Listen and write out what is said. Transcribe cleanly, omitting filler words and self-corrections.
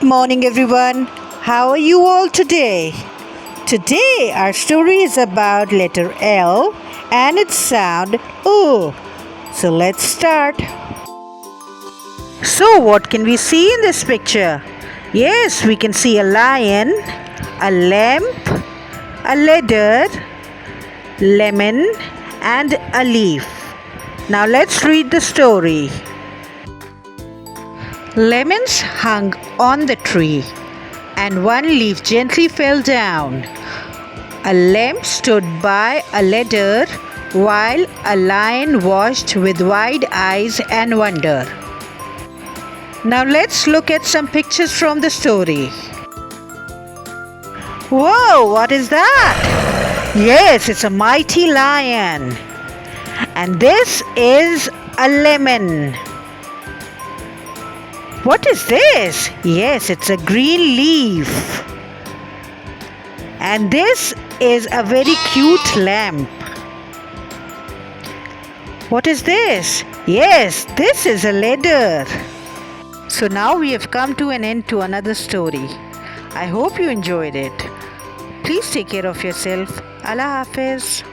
morning, everyone. How are you all today? Today, our story is about letter L and its sound O. So, let's start. So, what can we see in this picture? Yes, we can see a lion, a lamp, a ladder, lemon, and a leaf. Now, let's read the story. Lemons hung on the tree, and one leaf gently fell down. A lamp stood by a ladder, while a lion watched with wide eyes and wonder. Now let's look at some pictures from the story. Whoa, what is that? Yes, it's a mighty lion. And this is a lemon. What is this? Yes, it's a green leaf. And this is a very cute lamp. What is this? Yes, this is a ladder. So now we have come to an end to another story. I hope you enjoyed it. Please take care of yourself. Allah Hafiz.